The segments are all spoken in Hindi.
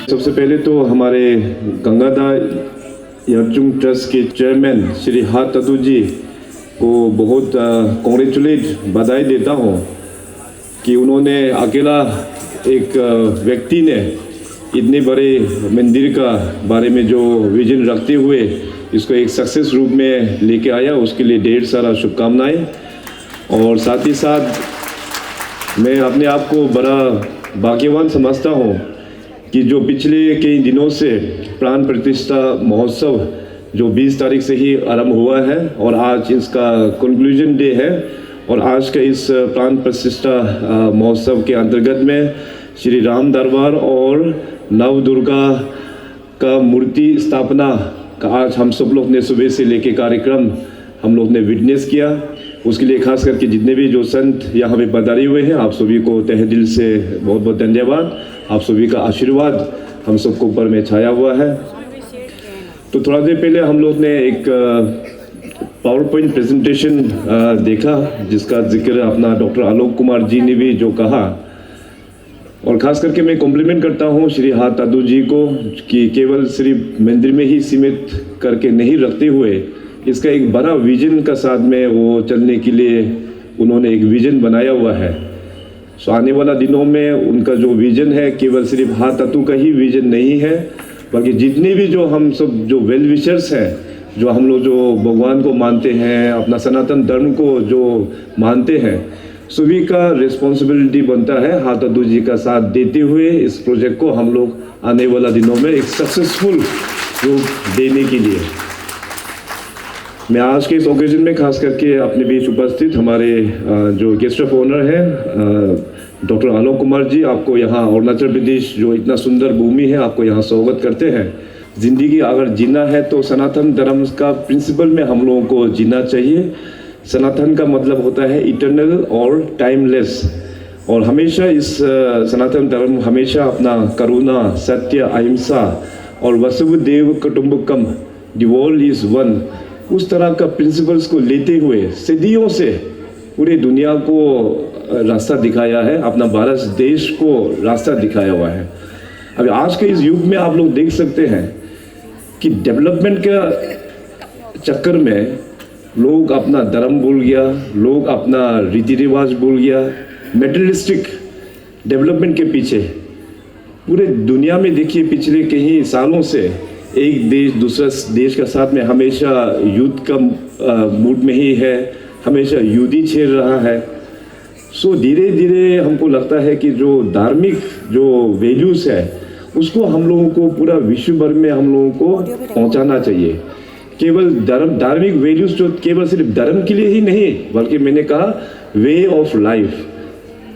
सबसे पहले तो हमारे गंगादा यरचुंग ट्रस्ट के चेयरमैन श्री हा ततु जी को बहुत कॉन्ग्रेचुलेट बधाई देता हूँ कि उन्होंने अकेला एक व्यक्ति ने इतने बड़े मंदिर का बारे में जो विजन रखते हुए इसको एक सक्सेस रूप में लेके आया, उसके लिए ढेर सारा शुभकामनाएं। और साथ ही साथ मैं अपने आप को बड़ा भाग्यवान समझता हूँ कि जो पिछले कई दिनों से प्राण प्रतिष्ठा महोत्सव जो 20 तारीख से ही आरंभ हुआ है और आज इसका कंक्लूजन डे है, और आज का इस प्राण प्रतिष्ठा महोत्सव के अंतर्गत में श्री राम दरबार और नव दुर्गा का मूर्ति स्थापना का आज हम सब लोग ने सुबह से लेके कार्यक्रम हम लोग ने विटनेस किया। उसके लिए खास करके जितने भी जो संत यहाँ पे पधारे हुए हैं, आप सभी को तहे दिल से बहुत बहुत धन्यवाद। आप सभी का आशीर्वाद हम सबको ऊपर में छाया हुआ है। तो थोड़ा देर पहले हम लोग ने एक पावर पॉइंट प्रेजेंटेशन देखा जिसका जिक्र अपना डॉक्टर आलोक कुमार जी ने भी जो कहा, और ख़ास करके मैं कॉम्प्लीमेंट करता हूँ श्री हा तादू जी को कि केवल सिर्फ मंदिर में ही सीमित करके नहीं रखते हुए इसका एक बड़ा विजन का साथ में वो चलने के लिए उन्होंने एक विजन बनाया हुआ है। सो आने वाला दिनों में उनका जो विजन है केवल सिर्फ हा तादू का ही विजन नहीं है, बल्कि जितने भी जो हम सब जो वेल विशर्स हैं, जो हम लोग जो भगवान को मानते हैं, अपना सनातन धर्म को जो मानते हैं, सभी का रिस्पॉन्सिबिलिटी बनता है हा तादू जी का साथ देते हुए इस प्रोजेक्ट को हम लोग आने वाला दिनों में एक सक्सेसफुल रूप देने के लिए। मैं आज के इस ओकेजन में खास करके अपने बीच उपस्थित हमारे जो गेस्ट ऑफ ऑनर हैं डॉक्टर आलोक कुमार जी, आपको यहाँ अरुणाचल प्रदेश जो इतना सुंदर भूमि है, आपको यहाँ स्वागत करते हैं। ज़िंदगी अगर जीना है तो सनातन धर्म का प्रिंसिपल में हम लोगों को जीना चाहिए। सनातन का मतलब होता है इटर्नल और टाइमलेस, और हमेशा इस सनातन धर्म हमेशा अपना करुणा, सत्य, अहिंसा और वसुधैव कुटुंबकम, द वर्ल्ड इज वन, उस तरह का प्रिंसिपल्स को लेते हुए सदियों से पूरे दुनिया को रास्ता दिखाया है, अपना भारत देश को रास्ता दिखाया हुआ है। अभी आज के इस युग में आप लोग देख सकते हैं कि डेवलपमेंट का चक्कर में लोग अपना धर्म भूल गया, लोग अपना रीति रिवाज भूल गया, मेटेरियलिस्टिक डेवलपमेंट के पीछे पूरे दुनिया में देखिए पिछले कई सालों से एक देश दूसरा देश का साथ में हमेशा युद्ध का मूड में ही है, हमेशा युद्ध ही छेड़ रहा है। सो धीरे धीरे हमको लगता है कि जो धार्मिक जो वैल्यूज़ है उसको हम लोगों को पूरा विश्व भर में हम लोगों को पहुंचाना चाहिए। केवल धार्मिक वैल्यूज़ जो केवल सिर्फ धर्म के लिए ही नहीं, बल्कि मैंने कहा वे ऑफ लाइफ,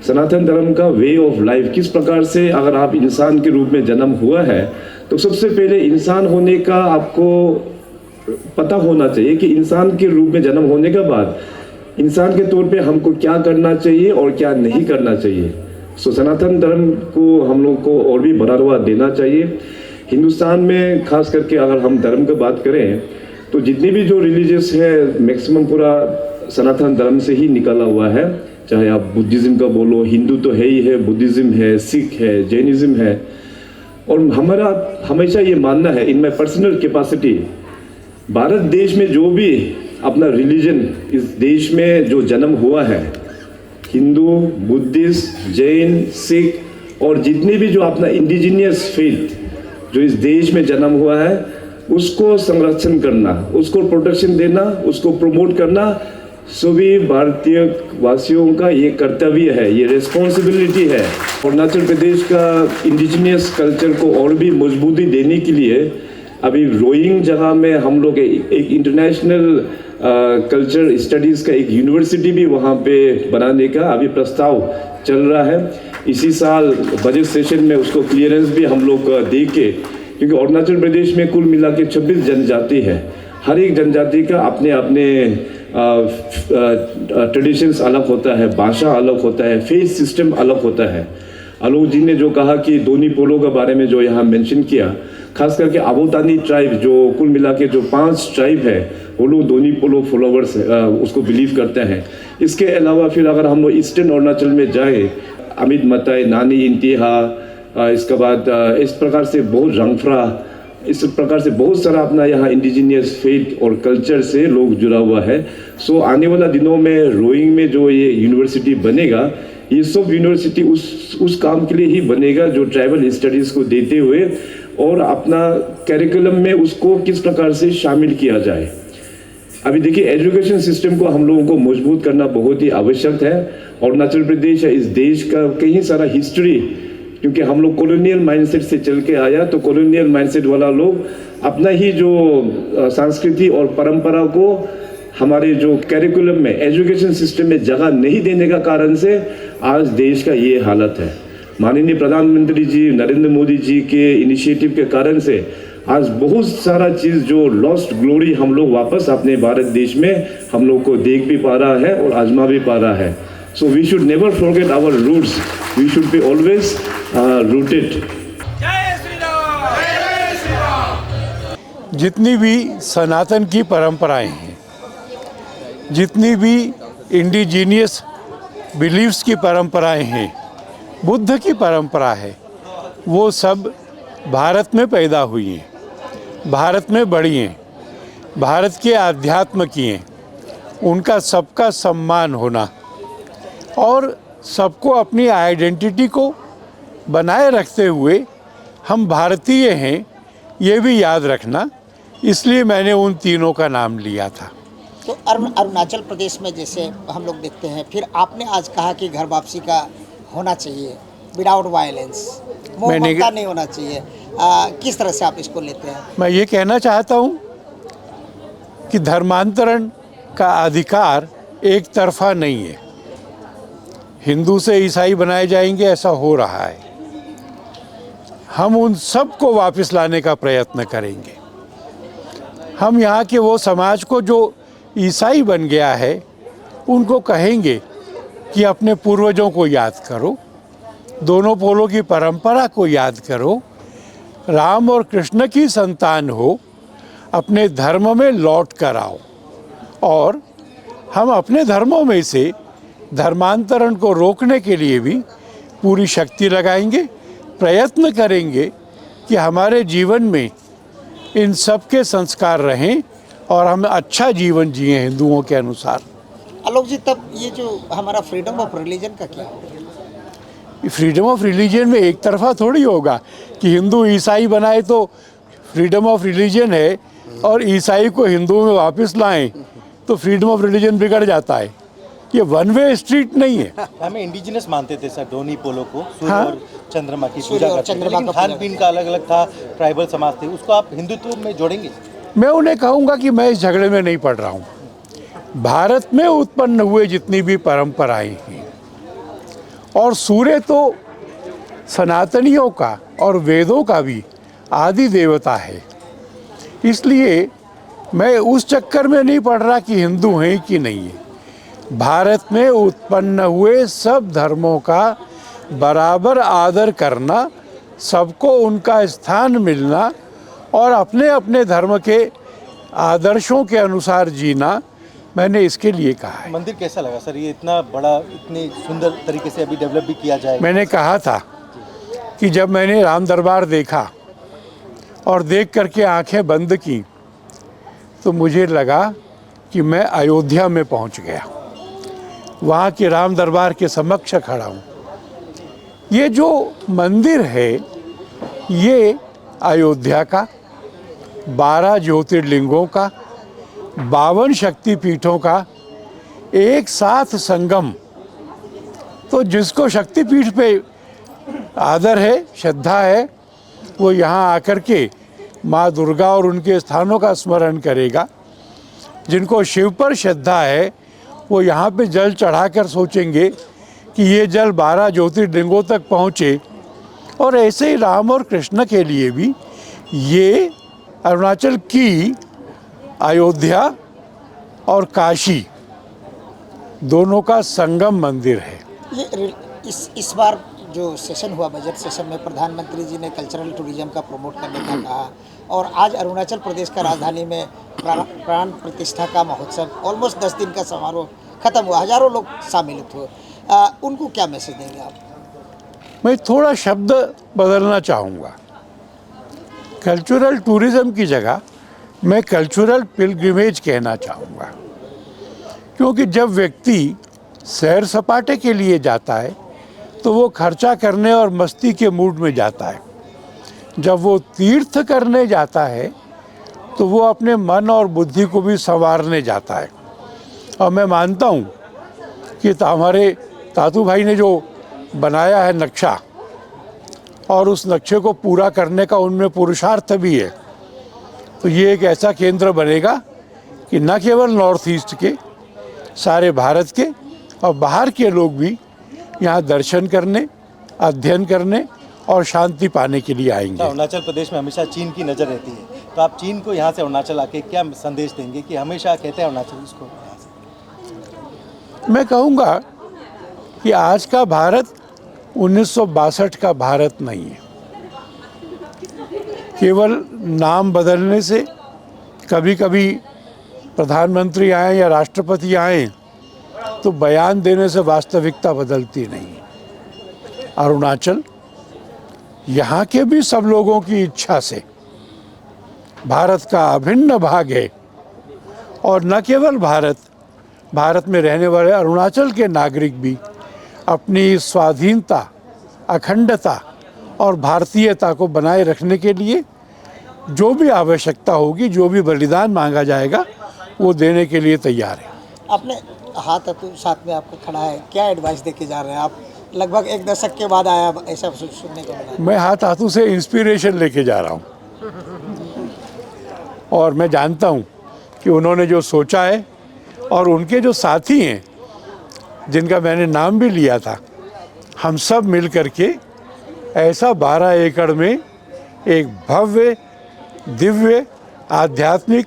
सनातन धर्म का वे ऑफ लाइफ। किस प्रकार से अगर आप इंसान के रूप में जन्म हुआ है तो सबसे पहले इंसान होने का आपको पता होना चाहिए कि इंसान के रूप में जन्म होने के बाद इंसान के तौर पे हमको क्या करना चाहिए और क्या नहीं करना चाहिए। सो सनातन धर्म को हम लोग को और भी बढ़ावा देना चाहिए। हिंदुस्तान में खास करके अगर हम धर्म की बात करें तो जितने भी जो रिलीजियस है मैक्सिमम पूरा सनातन धर्म से ही निकला हुआ है। चाहे आप बुद्धिज़्म का बोलो, हिंदू तो है ही है, बुद्धिज़्म है, सिख है, जैनिज़्म है। और हमारा हमेशा ये मानना है इन माई पर्सनल कैपेसिटी, भारत देश में जो भी अपना रिलीजन इस देश में जो जन्म हुआ है, हिंदू, बुद्धिस्ट, जैन, सिख और जितने भी जो अपना इंडिजिनियस फेथ जो इस देश में जन्म हुआ है उसको संरक्षण करना, उसको प्रोटेक्शन देना, उसको प्रमोट करना सभी भारतीय वासियों का ये कर्तव्य है, ये रिस्पॉन्सिबिलिटी है। अरुणाचल प्रदेश का इंडिजिनियस कल्चर को और भी मजबूती देने के लिए अभी रोइंग जगह में हम लोग एक इंटरनेशनल कल्चर स्टडीज़ का एक यूनिवर्सिटी भी वहाँ पे बनाने का अभी प्रस्ताव चल रहा है। इसी साल बजट सेशन में उसको क्लियरेंस भी हम लोग दे के, क्योंकि अरुणाचल प्रदेश में कुल मिला के 26 जनजाति है, हर एक जनजाति का अपने अपने ट्रेडिशंस अलग होता है, भाषा अलग होता है, फेथ सिस्टम अलग होता है। आलोक जी ने जो कहा कि दोनी पोलो के बारे में जो यहाँ मेंशन किया, खास करके आबोतानी ट्राइब जो कुल मिला के जो 5 ट्राइब है वो लोग दोनी पोलो फॉलोवर्स उसको बिलीव करते हैं। इसके अलावा फिर अगर हम लोग ईस्टर्न अरुणाचल में जाए, अमित मताई, नानी इंतिहा, इसके बाद इस प्रकार से बहुत रंगफ्रा, इस प्रकार से बहुत सारा अपना यहाँ इंडिजीनियस फेथ और कल्चर से लोग जुड़ा हुआ है। सो आने वाला दिनों में रोइंग में जो ये यूनिवर्सिटी बनेगा, ये सब यूनिवर्सिटी उस काम के लिए ही बनेगा जो ट्राइबल स्टडीज़ को देते हुए और अपना कैरिकुलम में उसको किस प्रकार से शामिल किया जाए। अभी देखिए एजुकेशन सिस्टम को हम लोगों को मजबूत करना बहुत ही आवश्यक है। अरुणाचल प्रदेश इस देश का कहीं सारा हिस्ट्री, क्योंकि हम लोग कॉलोनियल माइंडसेट से चल के आया, तो कॉलोनियल माइंडसेट वाला लोग अपना ही जो संस्कृति और परंपरा को हमारे जो कैरिकुलम में एजुकेशन सिस्टम में जगह नहीं देने का कारण से आज देश का ये हालत है। माननीय प्रधानमंत्री जी नरेंद्र मोदी जी के इनिशिएटिव के कारण से आज बहुत सारा चीज़ जो लॉस्ट ग्लोरी हम लोग वापस अपने भारत देश में हम लोग को देख भी पा रहा है और आजमा भी पा रहा है। So we should never forget our roots, we should be always rooted. जितनी भी सनातन की परंपराएं हैं, जितनी भी इंडिजीनियस बिलीव्स की परंपराएं हैं, बुद्ध की परंपरा है, वो सब भारत में पैदा हुई हैं, भारत में बढ़ी हैं, भारत के आध्यात्म की हैं। उनका सबका सम्मान होना और सबको अपनी आइडेंटिटी को बनाए रखते हुए हम भारतीय हैं, ये भी याद रखना, इसलिए मैंने उन तीनों का नाम लिया था। तो अरुणाचल प्रदेश में जैसे हम लोग देखते हैं, फिर आपने आज कहा कि घर वापसी का होना चाहिए विदाउट वायलेंस, ममता नहीं होना चाहिए, किस तरह से आप इसको लेते हैं? मैं ये कहना चाहता हूँ कि धर्मांतरण का अधिकार एक तरफा नहीं है। हिंदू से ईसाई बनाए जाएंगे ऐसा हो रहा है। हम उन सब को वापस लाने का प्रयत्न करेंगे। हम यहाँ के वो समाज को जो ईसाई बन गया है उनको कहेंगे कि अपने पूर्वजों को याद करो, दोनों पोलों की परंपरा को याद करो, राम और कृष्ण की संतान हो, अपने धर्म में लौट कर आओ। और हम अपने धर्मों में से धर्मांतरण को रोकने के लिए भी पूरी शक्ति लगाएंगे, प्रयत्न करेंगे कि हमारे जीवन में इन सब के संस्कार रहें और हम अच्छा जीवन जिए हिंदुओं के अनुसार। आलोक जी, तब ये जो हमारा फ्रीडम ऑफ रिलीजन का क्या होगा? फ्रीडम ऑफ रिलीजन में एक तरफा थोड़ी होगा कि हिंदू ईसाई बनाए तो फ्रीडम ऑफ रिलीजन है और ईसाई को हिंदू में वापस लाएं तो फ्रीडम ऑफ रिलीजन बिगड़ जाता है। ये वन वे स्ट्रीट नहीं है। हमें इंडिजिनस मानते थे सर, दोनों पोलों को, सूर्य और चंद्रमा की पूजा करते थे, लेकिन खान पीन का अलग अलग था, ट्राइबल समाज थे, उसको आप हिंदुत्व में जोड़ेंगे? मैं उन्हें कहूँगा कि मैं इस झगड़े में नहीं पड़ रहा हूँ। भारत में उत्पन्न हुए जितनी भी परंपराएं हैं, और सूर्य तो सनातनियों का और वेदों का भी आदि देवता है, इसलिए मैं उस चक्कर में नहीं पड़ रहा कि हिंदू हैं कि नहीं है। भारत में उत्पन्न हुए सब धर्मों का बराबर आदर करना, सबको उनका स्थान मिलना और अपने अपने धर्म के आदर्शों के अनुसार जीना, मैंने इसके लिए कहा है। मंदिर कैसा लगा सर? ये इतना बड़ा, इतनी सुंदर तरीके से अभी डेवलप भी किया जाए। मैंने कहा था कि जब मैंने राम दरबार देखा और देख करके आंखें बंद की तो मुझे लगा कि मैं अयोध्या में पहुंच गया, वहाँ के राम दरबार के समक्ष खड़ा हूँ। ये जो मंदिर है ये अयोध्या का 12 ज्योतिर्लिंगों का, 52 शक्तिपीठों का एक साथ संगम। तो जिसको शक्तिपीठ पे आदर है, श्रद्धा है, वो यहाँ आकर के माँ दुर्गा और उनके स्थानों का स्मरण करेगा। जिनको शिव पर श्रद्धा है वो यहाँ पे जल चढ़ाकर सोचेंगे कि ये जल 12 ज्योतिर्लिंगों तक पहुँचे। और ऐसे ही राम और कृष्ण के लिए भी ये अरुणाचल की अयोध्या और काशी दोनों का संगम मंदिर है। ये इस बार जो सेशन हुआ, बजट सेशन में प्रधानमंत्री जी ने कल्चरल टूरिज्म का प्रमोट करने का कहा, और आज अरुणाचल प्रदेश का राजधानी में प्राण प्रतिष्ठा का महोत्सव, ऑलमोस्ट 10 दिन का समारोह खत्म हुआ, हजारों लोग सम्मिलित हुए। उनको क्या मैसेज देंगे आप? मैं थोड़ा शब्द बदलना चाहूँगा। कल्चरल टूरिज़्म की जगह मैं कल्चरल पिलग्रिमेज कहना चाहूँगा, क्योंकि जब व्यक्ति सैर सपाटे के लिए जाता है तो वो खर्चा करने और मस्ती के मूड में जाता है। जब वो तीर्थ करने जाता है तो वो अपने मन और बुद्धि को भी संवारने जाता है। और मैं मानता हूँ कि हमारे तातू भाई ने जो बनाया है नक्शा, और उस नक्शे को पूरा करने का उनमें पुरुषार्थ भी है, तो ये एक ऐसा केंद्र बनेगा कि न केवल नॉर्थ ईस्ट के, सारे भारत के और बाहर के लोग भी यहाँ दर्शन करने, अध्ययन करने और शांति पाने के लिए आएंगे। अरुणाचल प्रदेश में हमेशा चीन की नज़र रहती है, तो आप चीन को यहाँ से अरुणाचल आके क्या संदेश देंगे कि हमेशा कहते हैं अरुणाचल इसको? मैं कहूँगा कि आज का भारत 1962 का भारत नहीं है। केवल नाम बदलने से, कभी कभी प्रधानमंत्री आए या राष्ट्रपति आए तो बयान देने से वास्तविकता बदलती नहीं है। अरुणाचल यहाँ के भी सब लोगों की इच्छा से भारत का अभिन्न भाग है, और न केवल भारत में रहने वाले अरुणाचल के नागरिक भी अपनी स्वाधीनता, अखंडता और भारतीयता को बनाए रखने के लिए जो भी आवश्यकता होगी, जो भी बलिदान मांगा जाएगा, वो देने के लिए तैयार है। आपने हाथ साथ में आपका खड़ा है, क्या एडवाइस देके जा रहे हैं आप? लगभग एक दशक के बाद आया ऐसा सुनने को मिला। मैं हाथ हाथों से इंस्पिरेशन लेके जा रहा हूँ, और मैं जानता हूँ कि उन्होंने जो सोचा है, और उनके जो साथी हैं जिनका मैंने नाम भी लिया था, हम सब मिल करके ऐसा 12 एकड़ में एक भव्य, दिव्य, आध्यात्मिक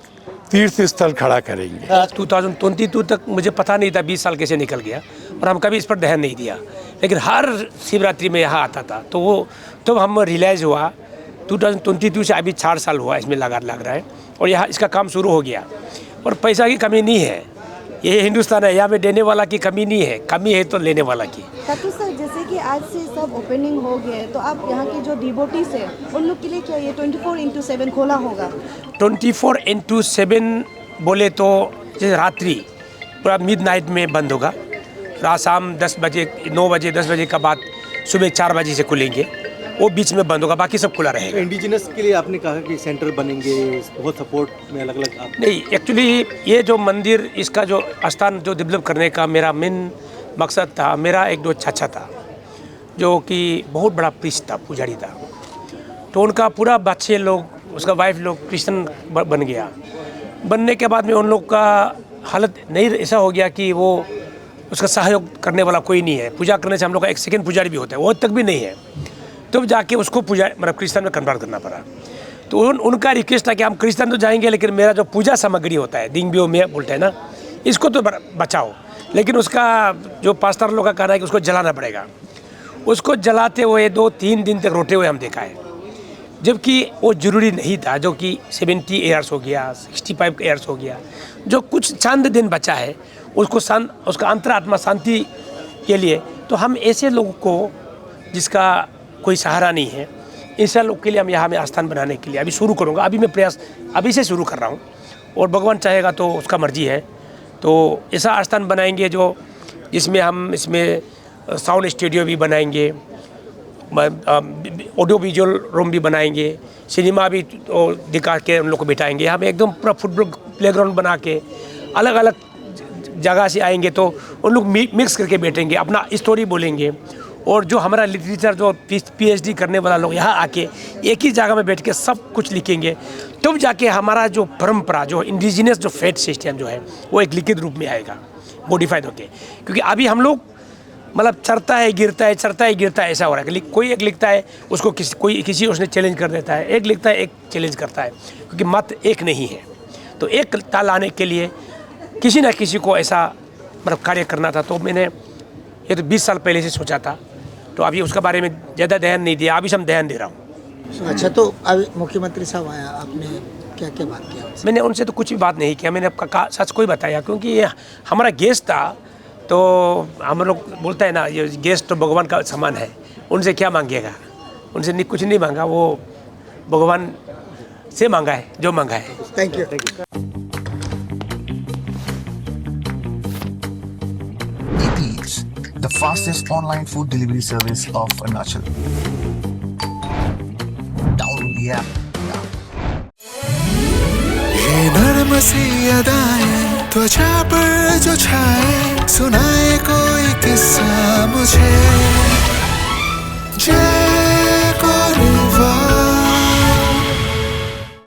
तीर्थ स्थल खड़ा करेंगे। 2022 तक मुझे पता नहीं था 20 साल कैसे निकल गया, और हम कभी इस पर ध्यान नहीं दिया, लेकिन हर शिवरात्रि में यहाँ आता था। तो वो तो हम रियलाइज़ हुआ 2022 से अभी 4 साल हुआ इसमें लग रहा है, और यहाँ इसका काम शुरू हो गया। और पैसा की कमी नहीं है, ये हिंदुस्तान है, यहाँ पे देने वाला की कमी नहीं है, कमी है तो लेने वाला की। तातू सर, जैसे कि आज से सब ओपनिंग हो गया है, तो आप यहाँ के जो डिवोटीज हैं उन लोग के लिए क्या ये 24/7 खोला होगा? 24/7 बोले तो जैसे रात्रि पूरा मिडनाइट में बंद होगा, रात शाम 10 बजे, 9 बजे, 10 बजे का बाद सुबह 4 बजे से खुलेंगे, वो बीच में बंद होगा, बाकी सब खुला रहेगा। इंडिजिनस के लिए आपने कहा कि सेंटर बनेंगे, बहुत सपोर्ट में अलग अलग आप... नहीं, एक्चुअली ये जो मंदिर, इसका जो स्थान जो डेवलप करने का मेरा मेन मकसद था, मेरा एक दो चाचा था जो कि बहुत बड़ा प्रीस्ट था, पुजारी था, तो उनका पूरा बच्चे लोग, उसका वाइफ लोग क्रिश्चियन बन गया। बनने के बाद में उन लोग का हालत नहीं ऐसा हो गया कि वो उसका सहयोग करने वाला कोई नहीं है। पूजा करने से हम लोग का एक सेकंड पुजारी भी होता है, वो तक भी नहीं है, तब जाके उसको पूजा मतलब क्रिश्चियन में कन्वर्ट करना पड़ा। तो उनका रिक्वेस्ट था कि हम क्रिश्चियन तो जाएंगे, लेकिन मेरा जो पूजा सामग्री होता है, दिंगबियो में बोलते हैं ना, इसको तो बचाओ। लेकिन उसका जो पास्टर लोग का कहना है कि उसको जलाना पड़ेगा। उसको जलाते हुए 2-3 दिन तक रोते हुए हम देखा है, जबकि वो ज़रूरी नहीं था। जो कि 70 ईयर्स हो गया, 65 ईयर्स हो गया, जो कुछ चंद दिन बचा है, उसको उसका अंतरात्मा शांति के लिए, तो हम ऐसे लोगों को जिसका कोई सहारा नहीं है, ऐसे लोग के लिए हम यहाँ में आस्थान बनाने के लिए अभी शुरू करूँगा। अभी मैं प्रयास अभी से शुरू कर रहा हूँ, और भगवान चाहेगा तो उसका मर्जी है, तो ऐसा आस्थान बनाएंगे जो जिसमें हम इसमें साउंड स्टूडियो भी बनाएंगे, ऑडियो विजुअल रूम भी बनाएंगे, सिनेमा भी दिखा के उन लोग को बिठाएंगे। हम एकदम पूरा फुटबॉल प्लेग्राउंड बना के अलग अलग जगह से आएंगे, तो उन लोग मिक्स करके बैठेंगे, अपना स्टोरी बोलेंगे। और जो हमारा लिटरेचर जो PhD करने वाला लोग यहाँ आके एक ही जगह में बैठ के सब कुछ लिखेंगे, तब जाके हमारा जो परंपरा, जो इंडिजिनस जो फेथ सिस्टम जो है, वो एक लिखित रूप में आएगा, मॉडिफाइड होके। क्योंकि अभी हम लोग मतलब चढ़ता है गिरता है, चढ़ता है गिरता है, ऐसा हो रहा है कि कोई एक लिखता है, उसको किसी उसने चैलेंज कर देता है, एक लिखता है, एक चैलेंज करता है, क्योंकि मत एक नहीं है। तो एक ताल आने के लिए किसी न किसी को ऐसा मतलब कार्य करना था। तो मैंने ये तो 20 साल पहले से सोचा था, तो अभी उसके बारे में ज़्यादा ध्यान नहीं दिया, अभी से हम ध्यान दे रहा हूँ। अच्छा, तो अभी मुख्यमंत्री साहब आया, आपने क्या क्या बात किया? मैंने उनसे तो कुछ भी बात नहीं किया, मैंने आपका सच को ही बताया, क्योंकि ये हमारा गेस्ट था। तो हम लोग बोलते हैं ना, ये गेस्ट तो भगवान का समान है, उनसे क्या मांगिएगा, उनसे कुछ नहीं मांगा, वो भगवान से मांगा है जो मांगा है। Thank you. Eats, the fastest online food delivery service of Arunachal. Download the app now. ये नर्म सी अदाएं त्वचा पर जो छा